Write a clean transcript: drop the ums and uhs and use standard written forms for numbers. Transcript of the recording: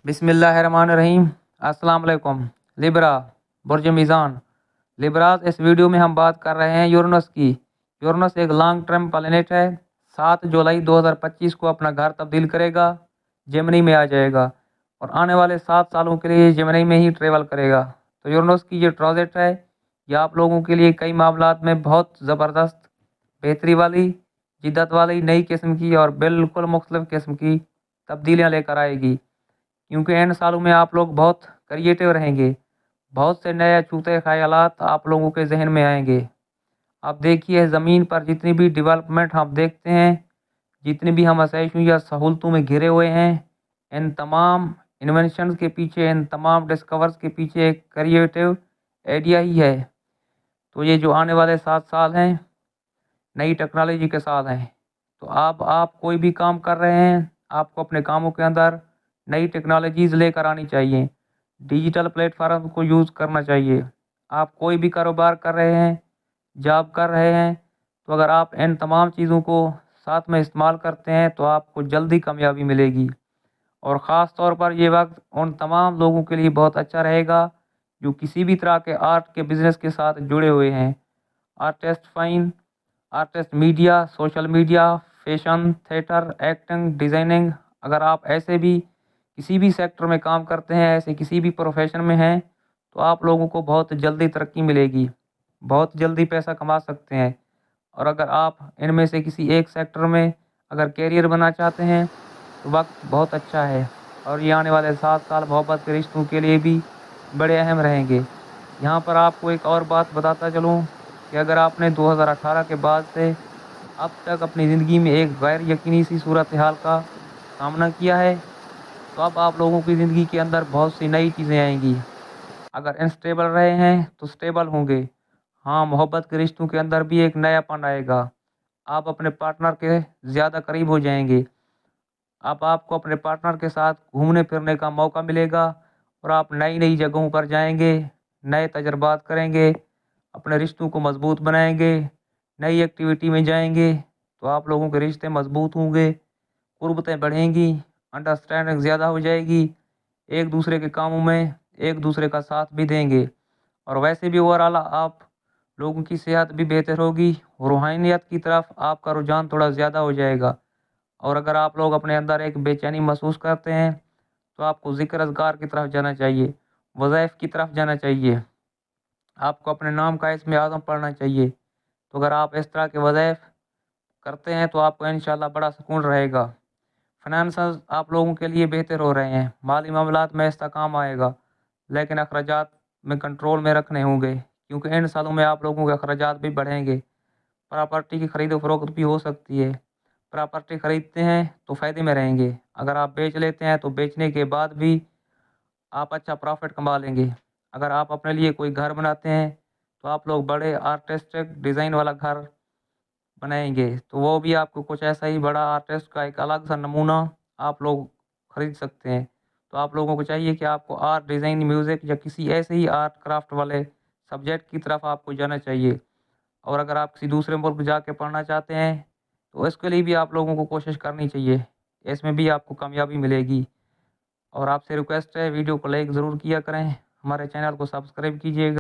بسم اللہ الرحمن الرحیم۔ السلام علیکم۔ لیبرا برج میزان لیبراز، اس ویڈیو میں ہم بات کر رہے ہیں یورینس کی۔ یورینس ایک لانگ ٹرم پلانٹ ہے۔ 7 جولائی 2025 کو اپنا گھر تبدیل کرے گا، جیمنی میں آ جائے گا اور آنے والے 7 سالوں کے لیے جیمنی میں ہی ٹریول کرے گا۔ تو یورینس کی یہ ٹرانزٹ ہے، یہ آپ لوگوں کے لیے کئی معاملات میں بہت زبردست، بہتری والی، جدت والی، نئی قسم کی اور بالکل مختلف قسم کی تبدیلیاں لے کر آئے گی، کیونکہ ان سالوں میں آپ لوگ بہت کریٹیو رہیں گے۔ بہت سے نئے اچھوتے خیالات آپ لوگوں کے ذہن میں آئیں گے۔ آپ دیکھیے، زمین پر جتنی بھی ڈیولپمنٹ ہم دیکھتے ہیں، جتنی بھی ہم آسائشوں یا سہولتوں میں گھرے ہوئے ہیں، ان تمام انوینشنز کے پیچھے، ان تمام ڈسکورز کے پیچھے ایک کریٹیو آئیڈیا ہی ہے۔ تو یہ جو آنے والے 7 سال ہیں، نئی ٹیکنالوجی کے ساتھ ہیں۔ تو آپ کوئی بھی کام کر رہے ہیں، آپ کو اپنے کاموں کے اندر نئی ٹیکنالوجیز لے کر آنی چاہیے، ڈیجیٹل پلیٹ فارم کو یوز کرنا چاہیے۔ آپ کوئی بھی کاروبار کر رہے ہیں، جاب کر رہے ہیں، تو اگر آپ ان تمام چیزوں کو ساتھ میں استعمال کرتے ہیں تو آپ کو جلدی کامیابی ملے گی۔ اور خاص طور پر یہ وقت ان تمام لوگوں کے لیے بہت اچھا رہے گا جو کسی بھی طرح کے آرٹ کے بزنس کے ساتھ جڑے ہوئے ہیں، artist, fine artist, media, social media, fashion, theatre, acting, designing. اگر آپ ایسے بھی کسی بھی سیکٹر میں کام کرتے ہیں، ایسے کسی بھی پروفیشن میں ہیں، تو آپ لوگوں کو بہت جلدی ترقی ملے گی، بہت جلدی پیسہ کما سکتے ہیں۔ اور اگر آپ ان میں سے کسی ایک سیکٹر میں اگر کیریئر بنا چاہتے ہیں تو وقت بہت اچھا ہے، اور یہ آنے والے 7 سال محبت کے رشتوں کے لیے بھی بڑے اہم رہیں گے۔ یہاں پر آپ کو ایک اور بات بتاتا چلوں کہ اگر آپ نے 2018 کے بعد سے اب تک اپنی زندگی میں ایک غیر یقینی سی صورتحال کا سامنا کیا ہے، تو اب آپ لوگوں کی زندگی کے اندر بہت سی نئی چیزیں آئیں گی۔ اگر انسٹیبل رہے ہیں تو سٹیبل ہوں گے۔ ہاں، محبت کے رشتوں کے اندر بھی ایک نیا پن آئے گا۔ آپ اپنے پارٹنر کے زیادہ قریب ہو جائیں گے۔ اب آپ کو اپنے پارٹنر کے ساتھ گھومنے پھرنے کا موقع ملے گا اور آپ نئی نئی جگہوں پر جائیں گے، نئے تجربات کریں گے، اپنے رشتوں کو مضبوط بنائیں گے، نئی ایکٹیویٹی میں جائیں گے، تو آپ لوگوں کے رشتے مضبوط ہوں گے، قربتیں بڑھیں گی، انڈرسٹینڈنگ زیادہ ہو جائے گی، ایک دوسرے کے کاموں میں ایک دوسرے کا ساتھ بھی دیں گے، اور ویسے بھی اوورآل آپ لوگوں کی صحت بھی بہتر ہوگی، روحانیت کی طرف آپ کا رجحان تھوڑا زیادہ ہو جائے گا۔ اور اگر آپ لوگ اپنے اندر ایک بے چینی محسوس کرتے ہیں تو آپ کو ذکر اذکار کی طرف جانا چاہیے، وظائف کی طرف جانا چاہیے، آپ کو اپنے نام کا اسم اعظم پڑھنا چاہیے۔ تو اگر آپ اس طرح کے وظائف کرتے ہیں تو آپ کو انشاءاللہ بڑا سکون رہے گا۔ فنانسز آپ لوگوں کے لیے بہتر ہو رہے ہیں، مالی معاملات میں استحکام آئے گا، لیکن اخراجات میں کنٹرول میں رکھنے ہوں گے، کیونکہ ان سالوں میں آپ لوگوں کے اخراجات بھی بڑھیں گے۔ پراپرٹی کی خرید و فروخت بھی ہو سکتی ہے۔ پراپرٹی خریدتے ہیں تو فائدے میں رہیں گے، اگر آپ بیچ لیتے ہیں تو بیچنے کے بعد بھی آپ اچھا پروفٹ کما لیں گے۔ اگر آپ اپنے لیے کوئی گھر بناتے ہیں تو آپ لوگ بڑے آرٹسٹک ڈیزائن والا گھر بنائیں گے، تو وہ بھی آپ کو کچھ ایسا ہی بڑا آرٹسٹ کا ایک الگ سا نمونہ آپ لوگ خرید سکتے ہیں۔ تو آپ لوگوں کو چاہیے کہ آپ کو آرٹ، ڈیزائن، میوزک یا کسی ایسے ہی آرٹ کرافٹ والے سبجیکٹ کی طرف آپ کو جانا چاہیے۔ اور اگر آپ کسی دوسرے ملک جا کے پڑھنا چاہتے ہیں تو اس کے لیے بھی آپ لوگوں کو کوشش کرنی چاہیے، اس میں بھی آپ کو کامیابی ملے گی۔ اور آپ سے ریکویسٹ ہے، ویڈیو کو لائک ضرور کیا کریں، ہمارے چینل کو سبسکرائب کیجیے گا۔